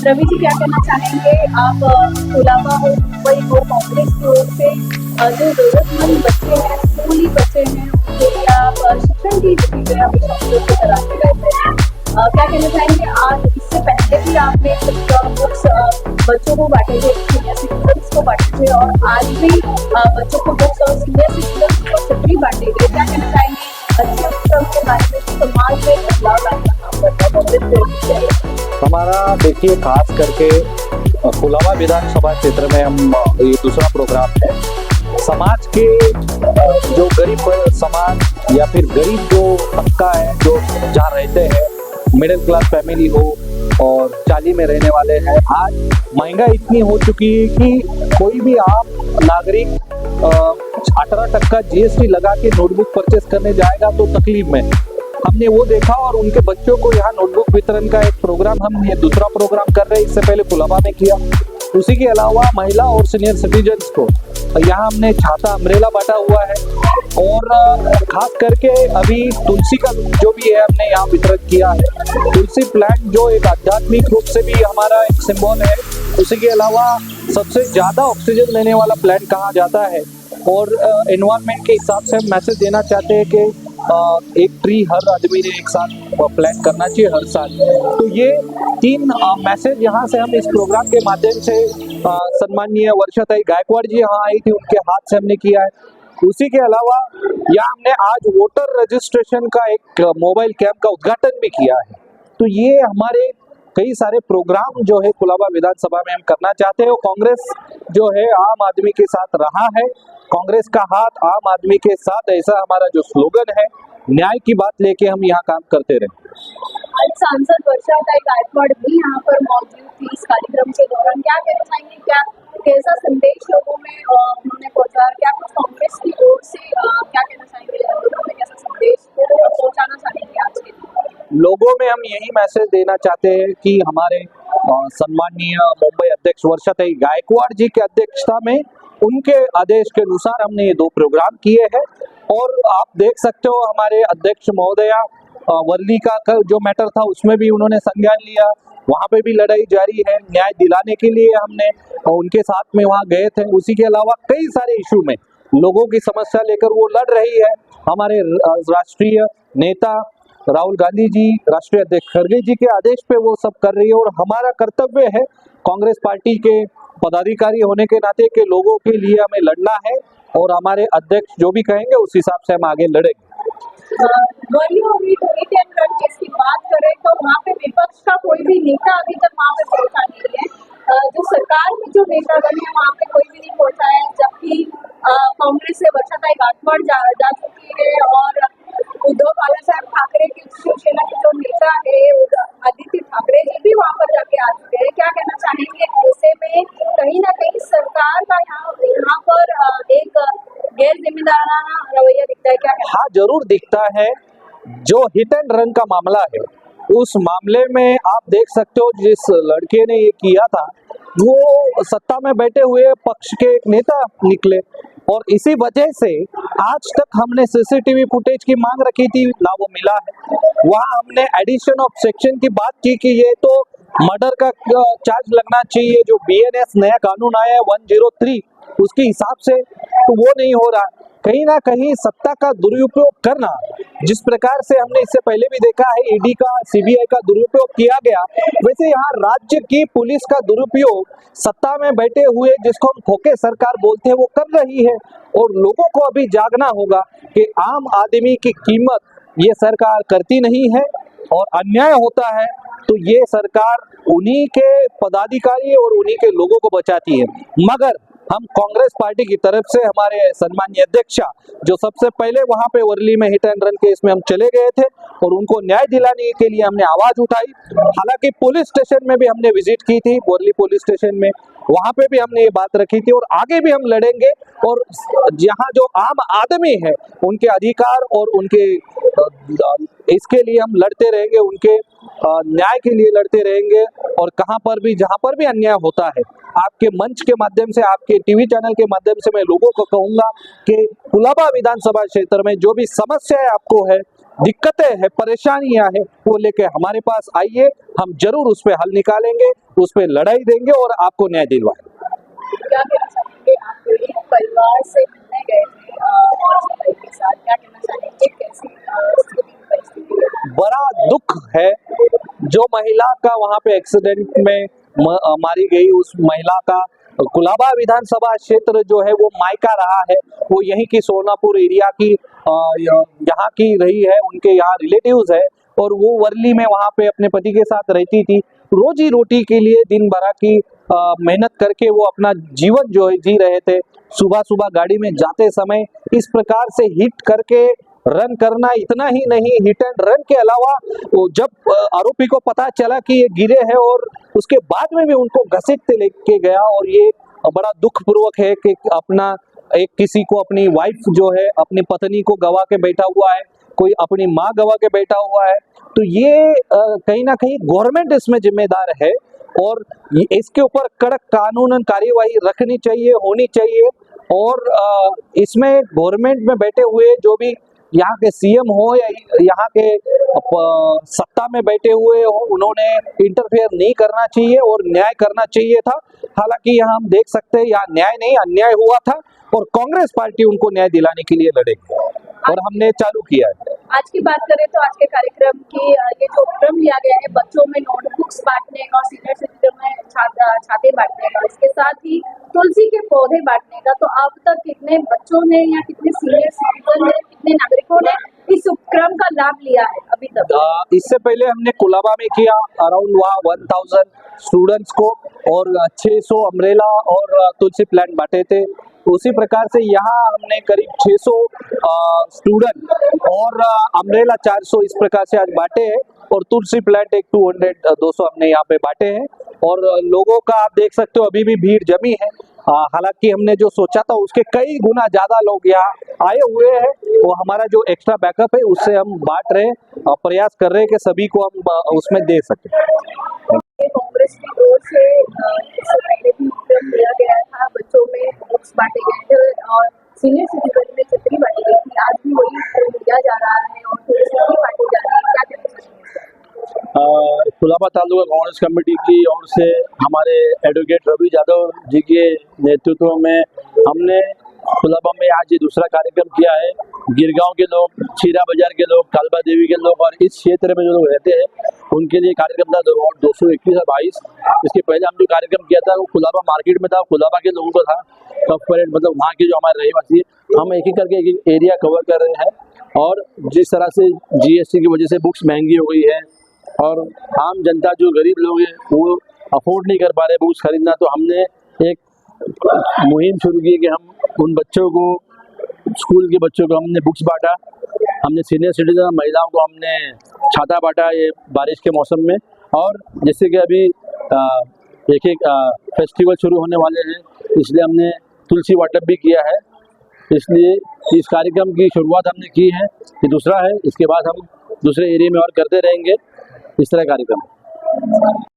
रवि जी क्या कहना चाहेंगे आप? कोलाबा हो, मुंबई हो, कांग्रेस की ओर से जो जरूरतमंद बच्चे हैं, स्कूली बच्चे हैं, उनके लिए आप शिक्षण की गतिविधियां हमेशा उपलब्ध कराते रहते हैं। क्या कहना चाहेंगे आज? इससे पहले भी आपने कुछ बुक्स बच्चों को बांटे थे, सीनियर सिटीजन्स को बांटे थे, और आज भी बच्चों को बुक्स और सीनियर सिटीजन्स को छतरी बांटे गए। क्या कहना चाहेंगे अच्छे उपक्रम के बारे में, समाज में बदलाव लाने का काम करता है कांग्रेस प्रेरित चाहिए? हमारा देखिए, खास करके कोलाबा विधानसभा क्षेत्र में हम ये दूसरा प्रोग्राम है। समाज के जो गरीब समाज या फिर गरीब जो तबका है, जो जहाँ रहते हैं, मिडिल क्लास फैमिली हो और चाली में रहने वाले हैं, आज महंगाई इतनी हो चुकी है कि कोई भी आम नागरिक 18% जीएसटी लगा के नोटबुक परचेस करने जाएगा तो तकलीफ में। हमने वो देखा और उनके बच्चों को यहाँ नोटबुक वितरण का एक प्रोग्राम, हम ये दूसरा प्रोग्राम कर रहे हैं, इससे पहले कोलाबा में किया। उसी के अलावा महिला और सीनियर सिटीजन्स को यहाँ हमने छाता अम्ब्रेला बांटा हुआ है, और खास करके अभी तुलसी का जो भी है हमने यहाँ वितरण किया है। तुलसी प्लांट जो एक आध्यात्मिक रूप से भी हमारा एक सिंबल है। उसी के अलावा सबसे ज्यादा ऑक्सीजन लेने वाला प्लांट कहा जाता है, और एनवायरनमेंट के हिसाब से हम मैसेज देना चाहते हैं कि एक ट्री हर आदमी ने एक साथ प्लांट करना चाहिए हर साल। तो ये 3 मैसेज यहाँ से हम इस प्रोग्राम के माध्यम से सम्माननीय वर्षाताई गायकवाड़ जी यहाँ आई थी, उनके हाथ से हमने किया है। उसी के अलावा यहाँ हमने आज वोटर रजिस्ट्रेशन का एक मोबाइल कैंप का उद्घाटन भी किया है। तो ये हमारे कई सारे प्रोग्राम जो है कोलाबा विधानसभा में हम करना चाहते हैं। और कांग्रेस जो है आम आदमी के साथ रहा है, कांग्रेस का हाथ आम आदमी के साथ, ऐसा हमारा जो स्लोगन है, न्याय की बात लेके हम यहाँ काम करते रहे। आज सांसद वर्षाताई गायकवाड़ भी यहाँ पर मौजूद थी इस कार्यक्रम के दौरान। क्या कहना चाहेंगे, क्या कैसा संदेश लोगों में उन्होंने पहुंचा? क्या कुछ कांग्रेस की ओर से क्या कहना चाहेंगे, लोगों में कैसा संदेश पहुंचाना चाहेंगे आज के दिन? लोगों में हम यही मैसेज देना चाहते हैं कि हमारे सम्माननीय मुंबई अध्यक्ष वर्षाताई गायकवाड़ जी की अध्यक्षता में, उनके आदेश के अनुसार हमने ये 2 प्रोग्राम किए हैं। और आप देख सकते हो हमारे अध्यक्ष महोदया वर्ली का जो मैटर था उसमें भी उन्होंने संज्ञान लिया, वहाँ पे भी लड़ाई जारी है। न्याय दिलाने के लिए हमने उनके साथ में वहाँ गए थे। उसी के अलावा कई सारे इशू में लोगों की समस्या लेकर वो लड़ रही है। हमारे राष्ट्रीय नेता राहुल गांधी जी, राष्ट्रीय अध्यक्ष खड़गे जी के आदेश पे वो सब कर रही है, और हमारा कर्तव्य है कांग्रेस पार्टी के पदाधिकारी होने के नाते के लोगों के लिए हमें लड़ना है, और हमारे अध्यक्ष जो भी कहेंगे उस हिसाब से हम आगे लड़ेंगे। केस की बात करें तो वहाँ पे विपक्ष का कोई भी नेता अभी तक वहाँ पे पहुंचा नहीं है। जो सरकार में जो नेतागण है वहाँ पे कोई भी नहीं पहुंचा है, जबकि कांग्रेस से वर्षाताई गायकवाड़ जा चुकी है, और उद्धव बाला साहब ठाकरे की शिवसेना के जो नेता है आदित्य ठाकरे जी भी वहाँ पर जाके आ चुके हैं। क्या कहना चाहेंगे, ऐसे में कहीं ना कहीं सरकार का यहाँ पर एक गैर जिम्मेदाराना रवैया दिखता है? क्या कहना? हाँ, जरूर दिखता है। जो हिट एंड रन का मामला है, उस मामले में आप देख सकते हो जिस लड़के ने ये किया था वो सत्ता में बैठे हुए पक्ष के एक नेता निकले, और इसी वजह से आज तक हमने सीसीटीवी फुटेज की मांग रखी थी, ना वो मिला है। वहाँ हमने एडिशन ऑफ सेक्शन की बात की कि ये तो मर्डर का चार्ज लगना चाहिए, जो बीएनएस नया कानून आया है 103 उसके हिसाब से, तो वो नहीं हो रहा। कहीं ना कहीं सत्ता का दुरुपयोग करना, जिस प्रकार से हमने इससे पहले भी देखा है ईडी का, सीबीआई का दुरुपयोग किया गया, वैसे यहाँ राज्य की पुलिस का दुरुपयोग सत्ता में बैठे हुए, जिसको हम खोखे सरकार बोलते हैं, वो कर रही है। और लोगों को अभी जागना होगा कि आम आदमी की कीमत ये सरकार करती नहीं है, और अन्याय होता है तो ये सरकार उन्हीं के पदाधिकारी और उन्हीं के लोगों को बचाती है। मगर हम कांग्रेस पार्टी की तरफ से हमारे सम्माननीय अध्यक्षा जो सबसे पहले वहां पे वर्ली में हिट एंड रन केस में हम चले गए थे और उनको न्याय दिलाने के लिए हमने आवाज उठाई। हालांकि पुलिस स्टेशन में भी हमने विजिट की थी, वर्ली पुलिस स्टेशन में, वहां पे भी हमने ये बात रखी थी और आगे भी हम लड़ेंगे। और जहां जो आम आदमी है उनके अधिकार और उनके इसके लिए हम लड़ते रहेंगे, उनके न्याय के लिए लड़ते रहेंगे। और कहां पर भी जहां पर भी अन्याय होता है, आपके मंच के माध्यम से, आपके टीवी चैनल के माध्यम से मैं लोगों को कहूंगा कि कोलाबा विधानसभा क्षेत्र में जो भी समस्याएं आपको है दिक्कतें हैं, परेशानियां हैं, वो लेके हमारे पास आइए, हम जरूर उस पे हल निकालेंगे, उस पे लड़ाई देंगे और आपको न्याय दिलवाएंगे। क्या कहना चाहेंगे, आप एक परिवार से मिलने गए थे और भाई के साथ, क्या कहना चाहेंगे, कैसी स्थिति परिस्थिति है? बड़ा दुख है, जो महिला का वहां पे एक्सीडेंट में मारी गई, उस महिला का कुलाबा विधानसभा क्षेत्र जो है वो मायका रहा है, वो यहीं की सोनापुर एरिया की यहाँ की रही है, उनके यहाँ रिलेटिव्स है और वो वर्ली में वहाँ पे अपने पति के साथ रहती थी। रोजी रोटी के लिए दिन भर की मेहनत करके वो अपना जीवन जो है जी रहे थे। सुबह सुबह गाड़ी में जाते समय इस प्रकार से हिट करके रन करना, इतना ही नहीं, हिट एंड रन के अलावा वो जब आरोपी को पता चला कि ये गिरे हैं और उसके बाद में भी उनको घसीटते लेके गया, और ये बड़ा दुख पूर्वक है कि अपना एक किसी को अपनी वाइफ जो है अपनी पत्नी को गवा के बैठा हुआ है, कोई अपनी माँ गवा के बैठा हुआ है। तो ये कहीं ना कहीं गवर्नमेंट इसमें जिम्मेदार है और इसके ऊपर कड़क कानूनन कार्यवाही रखनी चाहिए, होनी चाहिए। और इसमें गवर्नमेंट में बैठे हुए जो भी यहाँ के सीएम हो या यहाँ के सत्ता में बैठे हुए हो, उन्होंने इंटरफेयर नहीं करना चाहिए और न्याय करना चाहिए था। हालांकि यहाँ हम देख सकते हैं यहाँ न्याय नहीं, अन्याय हुआ था और कांग्रेस पार्टी उनको न्याय दिलाने के लिए लड़ेगी और हमने चालू किया है। आज की बात करें तो आज के कार्यक्रम की ये जो उपक्रम लिया गया है, बच्चों में नोटबुक्स बांटने का और सीनियर सिटीजन में छाते बांटने का, इसके साथ ही तुलसी के पौधे बांटने का, तो अब तक कितने बच्चों ने या कितने सीनियर सिटीजन ने, कितने नागरिकों ने इस उपक्रम का लाभ लिया है अभी तक? इससे पहले हमने कुलाबा में किया, अराउंड वहाँ 1000 स्टूडेंट्स को और 600 अम्ब्रेला और तुलसी प्लांट बांटे थे। उसी प्रकार से यहाँ हमने करीब 600 स्टूडेंट और अम्ब्रेला 400 इस प्रकार से आज बांटे हैं और तुलसी प्लांट एक 200 हमने यहाँ पे बांटे हैं। और लोगों का आप देख सकते हो अभी भी भीड़ जमी है। हालांकि हमने जो सोचा था उसके कई गुना ज्यादा लोग यहाँ आए हुए हैं। वो हमारा जो एक्स्ट्रा बैकअप है उससे हम बांट रहे हैं, प्रयास कर रहे हैं कि सभी को हम उसमें दे सकें। कांग्रेस की ओर से इससे पहले भी उपक्रम लिया गया था, बच्चों में बुक्स बांटे गए थे और सीनियर सिटीजन में छतरी बांटी गई थी। आज भी वही उपक्रम लिया जा रहा है और तुलसी भी बांटी जा रही है, क्या कहना चाहेंगे? कुलाबा तालुका कांग्रेस कमेटी की ओर से हमारे एडवोकेट रवि यादव जी के नेतृत्व में हमने कुलाबा में आज ये दूसरा कार्यक्रम किया है। गिरगांव के लोग, छीरा बाजार के लोग, कालबा देवी के लोग और इस क्षेत्र में जो लोग रहते हैं उनके लिए कार्यक्रम था 221 और 22। इसके पहले हम जो कार्यक्रम किया था वो कुलाबा मार्केट में था, कुलाबा के लोगों को था। कफ परेड मतलब वहाँ के जो हमारे रहवासी है, हम एक एक करके एक एरिया कवर कर रहे हैं। और जिस तरह से GST की वजह से बुक्स महंगी हो गई है और आम जनता जो गरीब लोग हैं वो अफोर्ड नहीं कर पा रहे बुक्स खरीदना, तो हमने एक मुहिम शुरू की कि हम उन बच्चों को, स्कूल के बच्चों को हमने बुक्स बांटा। हमने सीनियर सिटीजन महिलाओं को हमने छाता बांटा ये बारिश के मौसम में। और जैसे कि अभी एक फेस्टिवल शुरू होने वाले हैं, इसलिए हमने तुलसी वाटप भी किया है। इसलिए इस कार्यक्रम की शुरुआत हमने की है, ये दूसरा है। इसके बाद हम दूसरे एरिया में और करते रहेंगे इस तरह कार्यक्रम।